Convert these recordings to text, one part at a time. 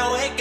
what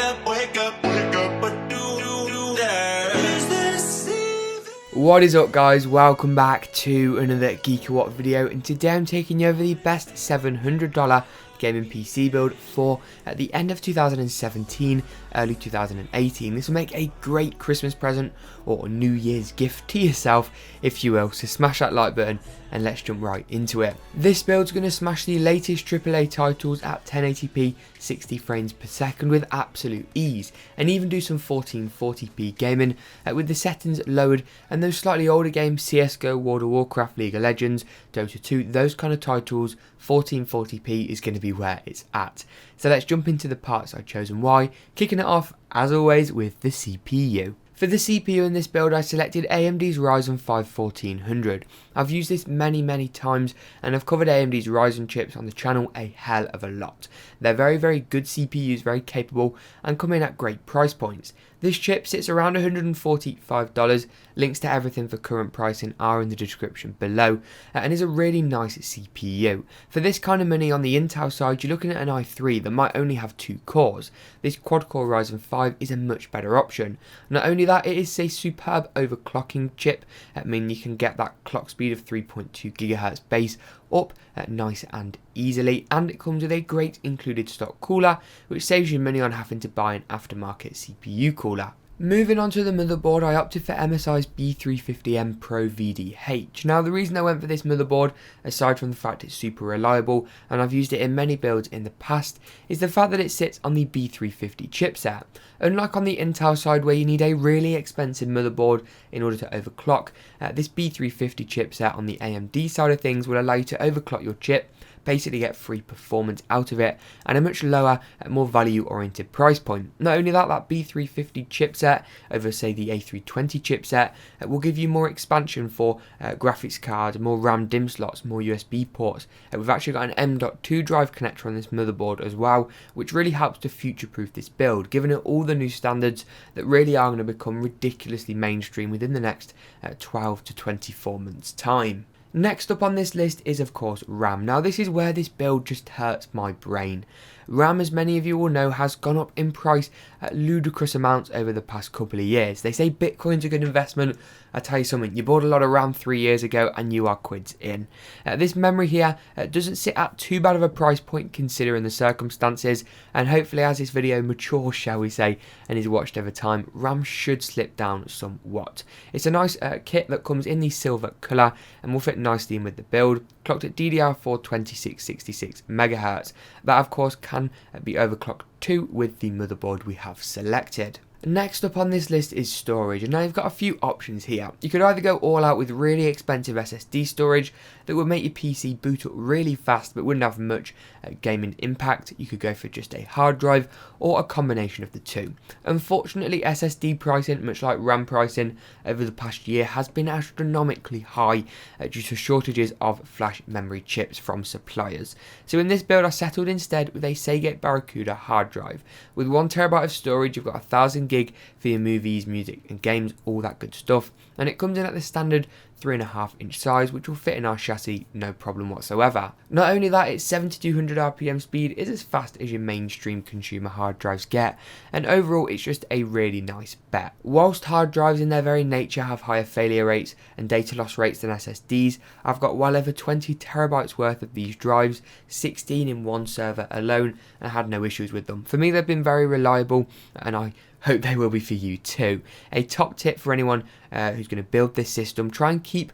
do you there? Is this even? What is up, guys? Welcome back to another GeekaWhat video, and today I'm taking you over the best $700 gaming PC build for at the end of 2017, early 2018. This will make a great Christmas present or New Year's gift to yourself, if you will. So smash that like button and let's jump right into it. This build's going to smash the latest AAA titles at 1080p 60 frames per second with absolute ease, and even do some 1440p gaming with the settings lowered, and those slightly older games, CSGO, World of Warcraft, League of Legends, Dota 2, those kind of titles, 1440p is going to be where it's at. So let's jump into the parts I've chosen why, kicking it off as always with the CPU. For the CPU in this build, I selected AMD's Ryzen 5 1400. I've used this many times, and I've covered AMD's Ryzen chips on the channel a hell of a lot. They're very good CPUs, very capable, and come in at great price points. This chip sits around $145, links to everything for current pricing are in the description below, and is a really nice CPU. For this kind of money on the Intel side, you're looking at an i3 that might only have 2 cores. This quad-core Ryzen 5 is a much better option. Not only that, it is a superb overclocking chip, meaning you can get that clock speed of 3.2 GHz base up nice and easily, and it comes with a great included stock cooler, which saves you money on having to buy an aftermarket CPU cooler. Moving on to the motherboard, I opted for MSI's B350M Pro VDH. Now, the reason I went for this motherboard, aside from the fact it's super reliable and I've used it in many builds in the past, is the fact that it sits on the B350 chipset. Unlike on the Intel side, where you need a really expensive motherboard in order to overclock, this B350 chipset on the AMD side of things will allow you to overclock your chip, basically get free performance out of it, and a much lower, more value oriented price point. Not only that, that B350 chipset over say the A320 chipset will give you more expansion for graphics cards, more RAM DIMM slots, more USB ports. We've actually got an M.2 drive connector on this motherboard as well, which really helps to future-proof this build, giving it all the new standards that really are going to become ridiculously mainstream within the next 12 to 24 months time. Next up on this list is of course RAM. Now, this is where this build just hurts my brain. RAM, as many of you will know, has gone up in price at ludicrous amounts over the past couple of years. They say Bitcoin's a good investment. I tell you something, you bought a lot of RAM 3 years ago and you are quids in. This memory here doesn't sit at too bad of a price point considering the circumstances, and hopefully as this video matures, shall we say, and is watched over time, RAM should slip down somewhat. It's a nice kit that comes in the silver colour and will fit nicely in with the build, clocked at DDR4 2666 MHz. That of course can be overclocked too with the motherboard we have selected. Next up on this list is storage, and now you've got a few options here. You could either go all out with really expensive SSD storage that would make your PC boot up really fast but wouldn't have much gaming impact. You could go for just a hard drive, or a combination of the two. Unfortunately, SSD pricing, much like RAM pricing over the past year, has been astronomically high due to shortages of flash memory chips from suppliers. So in this build I settled instead with a Seagate Barracuda hard drive. With 1TB of storage, you've got 1000 gig for your movies, music and games, all that good stuff, and it comes in at the standard 3.5-inch size, which will fit in our chassis no problem whatsoever. Not only that, its 7200 RPM speed is as fast as your mainstream consumer hard drives get, and overall it's just a really nice bet. Whilst hard drives in their very nature have higher failure rates and data loss rates than SSDs, I've got well over 20 terabytes worth of these drives, 16 in one server alone, and had no issues with them. For me, they've been very reliable, and I hope they will be for you too. A top tip for anyone who's going to build this system: try and keep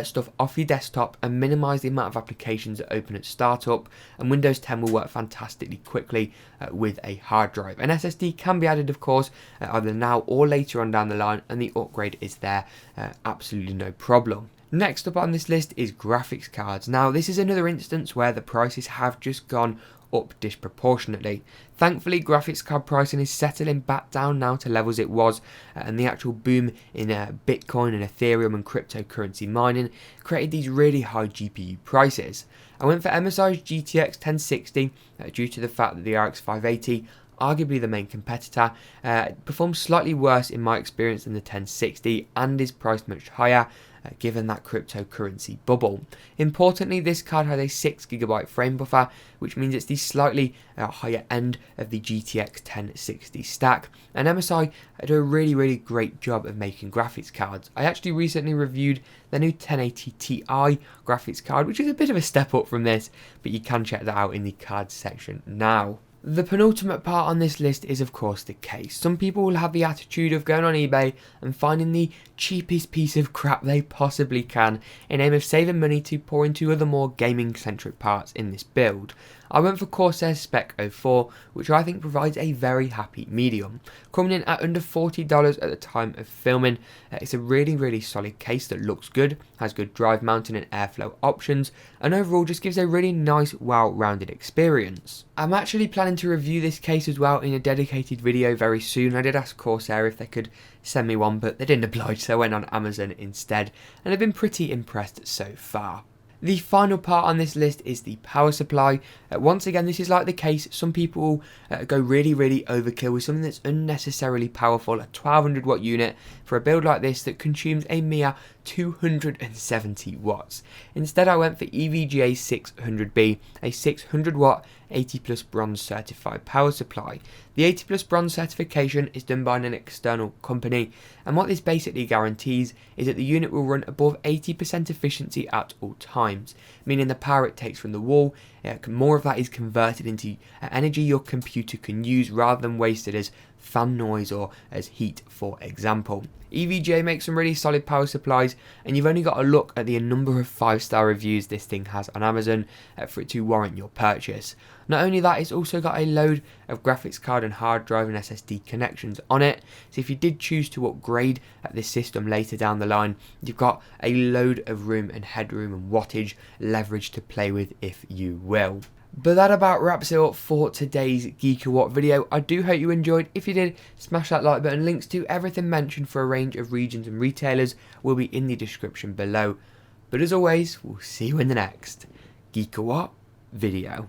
stuff off your desktop and minimise the amount of applications that open at startup, and Windows 10 will work fantastically quickly with a hard drive. An SSD can be added of course either now or later on down the line, and the upgrade is there, absolutely no problem. Next up on this list is graphics cards. Now, this is another instance where the prices have just gone up disproportionately. Thankfully, graphics card pricing is settling back down now to levels it was, and the actual boom in Bitcoin and Ethereum and cryptocurrency mining created these really high GPU prices. I went for MSI's GTX 1060 due to the fact that the RX 580 arguably the main competitor. It performs slightly worse in my experience than the 1060 and is priced much higher, given that cryptocurrency bubble. Importantly, this card has a 6GB frame buffer, which means it's the slightly higher end of the GTX 1060 stack, and MSI do a really great job of making graphics cards. I actually recently reviewed their new 1080 Ti graphics card, which is a bit of a step up from this, but you can check that out in the cards section now. The penultimate part on this list is of course the case. Some people will have the attitude of going on eBay and finding the cheapest piece of crap they possibly can in aim of saving money to pour into other more gaming centric parts in this build. I went for Corsair Spec 04, which I think provides a very happy medium. Coming in at under $40 at the time of filming, it's a really solid case that looks good, has good drive mounting and airflow options, and overall just gives a really nice, well-rounded experience. I'm actually planning to review this case as well in a dedicated video very soon. I did ask Corsair if they could send me one, but they didn't oblige, so I went on Amazon instead, and I've been pretty impressed so far. The final part on this list is the power supply. Once again, this is like the case, some people go really overkill with something that's unnecessarily powerful, a 1200 watt unit for a build like this that consumes a mere 270 watts. Instead, I went for EVGA 600B, a 600 watt 80 plus bronze certified power supply. The 80 plus bronze certification is done by an external company, and what this basically guarantees is that the unit will run above 80% efficiency at all times, meaning the power it takes from the wall, more of that is converted into energy your computer can use rather than wasted as fan noise or as heat, for example. EVGA makes some really solid power supplies, and you've only got to look at the number of 5-star reviews this thing has on Amazon for it to warrant your purchase. Not only that, it's also got a load of graphics card and hard drive and SSD connections on it, so if you did choose to upgrade this system later down the line, you've got a load of room and headroom and wattage leverage to play with, if you will. But that about wraps it up for today's GeekaWhat video. I do hope you enjoyed. If you did, smash that like button. Links to everything mentioned for a range of regions and retailers will be in the description below. But as always, we'll see you in the next GeekaWhat video.